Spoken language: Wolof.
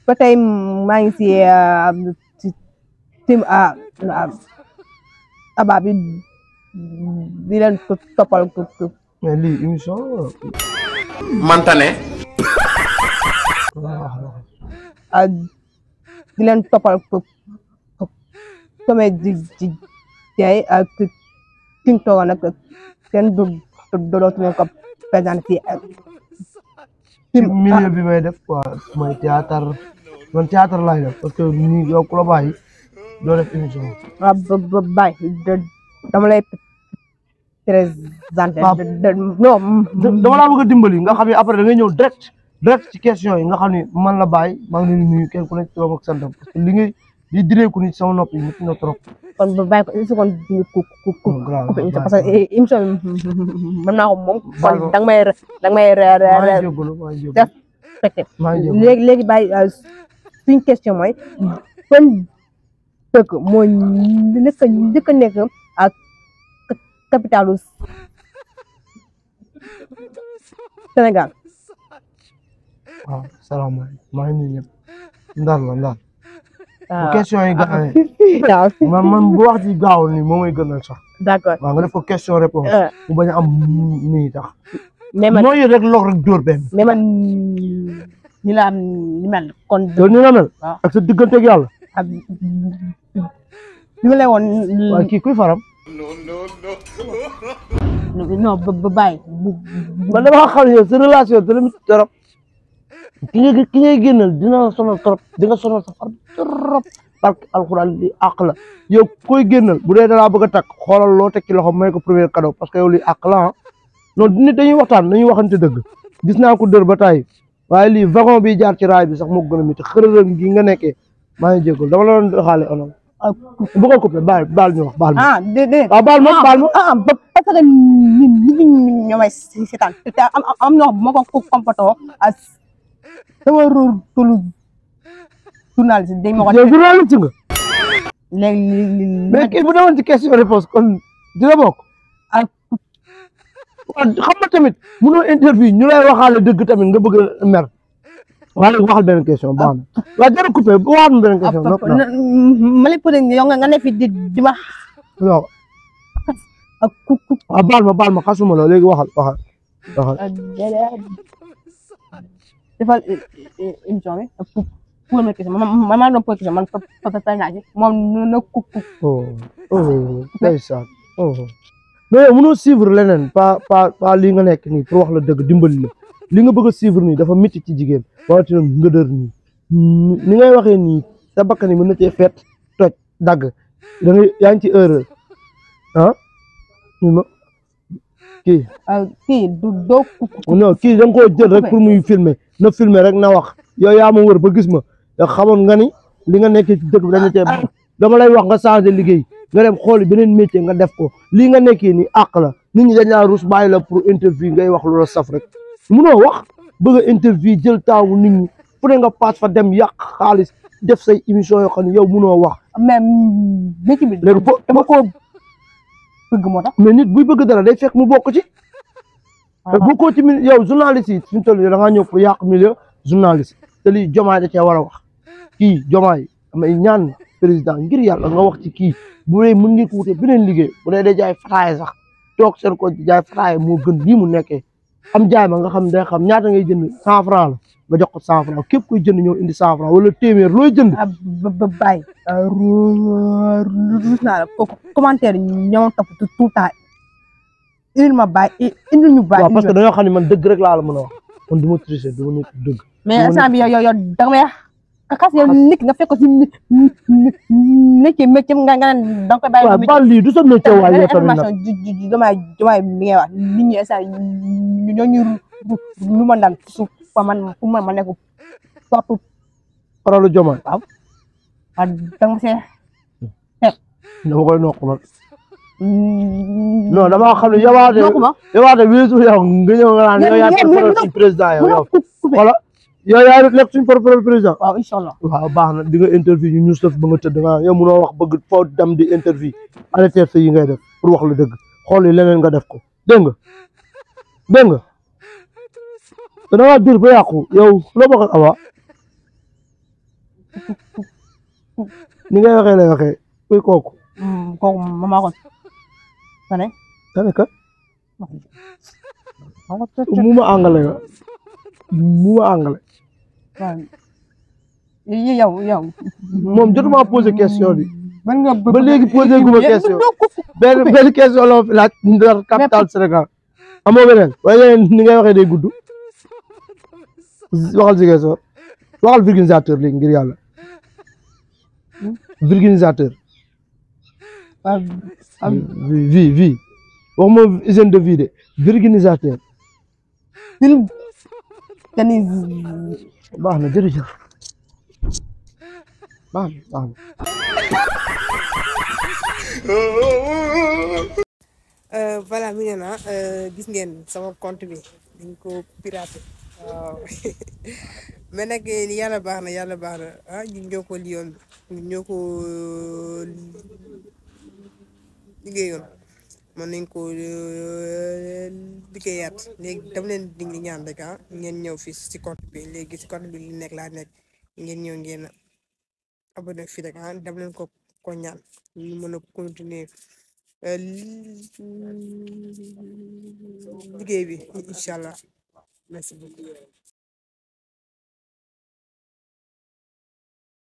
ba tey maa ngi si tim aba bi di leen toppal mais lii émission mantane di leen toppal comédie ji jaay ak ki nga toogoon nag kenn dootu leen ko présenté ci milieu bi may def quoi mooy théâtre man théâtre laay def parce que nii yow ku la bàyyi doo def émission. waaw ba dama lay présenté. non dama laa bëgg a dimbali nga xam ne après da ngay ñëw direct ci question yi nga xam ne man la bàyyi maa ngi leen di nuyu kenn ku nekk turam ak santam parce que li ngay di direeku ni sama nopp yi nit na trop. kon ba bàyyi ko une seconde parce que émission bi mën naa ko moom. kon da nga may respecté. léegi bàyyi suñ question mooy ban dëkk moo njëkk a nekk ak capitalu Sénégal. waaw salaamaaleykum maa ngi nuyu ñëpp ndar la ndar. bu question yi gaawee man bu wax ji gaawul nii moom mooy gënal sax. d'accord waaw nga def ko question réponse bu bañ a am nii tax. mais man nooy rek lox rek dóor benn. mais man ni la am ni mel kon. yow ni la mel. ak sa digganteeg yàlla. li ma lay woon. waaye kii kuy faram. non ba bàyyi. man damaa xam ne yow sa relation te limit trop. ki ngay génnal dina la sonal trop di nga sonal sa far trop parce que alxuraan li àq la yow koy génnal bu dee dalaa bëgg a takk xoolal loo teg ci loxo may ko premier cadeau parce que yow li àq la ah non nit dañuy waxtaan dañuy waxante dëgg gis naa ko dër ba tàyyi waaye lii wagon bi jaar ci raay bi sax moo gën a métti xërërëm gi nga nekkee maa ngi jégalu dama la doon xaale onam bu ko coupé baal ñu wax baal ma. déedéet waaw baal ma parce que nit ñi ñoo may seetaan te am na bu ma ko comportoo sama rôle tolu journaliste dañ ma ko. yow journaliste nga. léegi mais kii bu demoon ci question réponse kon dina bokk. xam nga tamit mënoo interview ñu lay waxaale dëgg tamit nga bëgg a mer. waaye nag waxal benn question baax na waaye dara coupé waxaat ma benn question. ma lay posé yow nga ne fi di ma. waaw. waaw baal ma xasuma la léegi waxal. defal émission bi pour ma question man maa doon posé question man papa naa ci moom na ku. ndeysaan mais yow mënoo suivre leneen pas lii nga nekk nii pour wax la dëgg dimbali la li nga bëgg a suivre nii dafa métti ci jigéen rawatina nga dër nii ni ngay waxee nii sa bakkan yi mën na cee feet toj dagg da ngay yaa ngi ci erreur ah kii du doo non kii da nga koo jël rek pour muy filmer na filmer rek na wax yow yaa ma wër ba gis ma yow xamoon nga ni li nga nekkee ci dëkk bi dañu cee dama lay wax nga changé liggéey nga dem xooli beneen métier nga def ko lii nga nekkee ni àq la nit ñi dañ laa rus bàyyi la pour interview ngay wax lu la saf rek munoo wax bëgg a interview jël taawu nit ñi fu ne nga paas fa dem yàq xaalis def say émission yoo xam ne yow munoo wax. mais métier bi léegi dama ko bëgg moo tax. mais nit buy bëgg dara day fekk mu bokk ci. bokkoo ci yow journaliste yi suñu toll nii da ngaa ñëw pour yàq milieu journaliste te lii Diomaye da cee war a wax kii Diomaye amay ñaan président ngir yàlla nga wax ci kii bu dee mën ngeen ko wute beneen liggéey bu dee day jaay fataay sax toog seen ko jaay fataay moo gën lii mu nekkee am jaay ma nga xam day xam ñaata ngay jënd 100 francs la nga jox ko 100 francs képp kuy jënd ñëw indi 100 francs wala téeméer looy jënd. ba bàyyi ruus naa la commentaire ñoo topp tout le temps indil ma bàyyi indil ñu bàyyi. waaw parce que dañoo xam ne man dëgg rek laa la mën a wax man du ma tricher du ma nekk dëgg. mais instant bi yow da nga may xas yow nit nga fekk ko si métier nga naan da nga koy bàyyi. waaw baal lii du sa métier waaye yow tamit nag information Diomaye mi ngay wax nit ñi instant ñooñu lu ma dal ci suuf fa man fu ma nekk surtout. paralu Diomaye. waaw da nga see dama koy nokk man. non damaa xam ne yowaate weesu yow nga ñëw nga naan yow yaa ngi suñu président yow wala yow yaa ngi nekk suñu propre président. waaw incha allah waaw baax na di nga interview ñu news def ba nga tëdd nga yow mënoo wax bëgg foo dem di interview arrêté sa yi ngay def pour wax la dëgg xool yi leneen nga def ko dégg nga. te da ngaa dir ba yàqu yow loo bokk ak Awa ni ngay waxee lay waxee kuy kooku kooku maa ko tane tane ka mu ma angale nga mu ma angale yow moom jotuma posé question bi man nga ba léegi posé gu ma question benn question la ma fi laaj Ndar capital Sénégal amoo beneen waaye yeneen ni ngay waxee day gudd waxal Ziguinchor waxal vulgarisateur léegi ngir yàlla vulgarisateur vie wax ma hygiène de vie de vulgarisateur baax na jërëjëf baax na voilà mi ngi na gis ngeen sama compte bi dañ ko piraté waaw mais nag yàlla baax na ah ñun ñoo ko liyoon ñun ñoo ko liggéeyoon mën nañ ko liggéeyaat léegi dama leen di ñaan rek ah ngeen ñëw fii si compte bi léegi si compte bi li nekk laa nekk ngeen ñëw ngeen abonné fii rek ah dama leen ko ñaan ñu mën a continuer liggéey bi incha allah merci beaucoup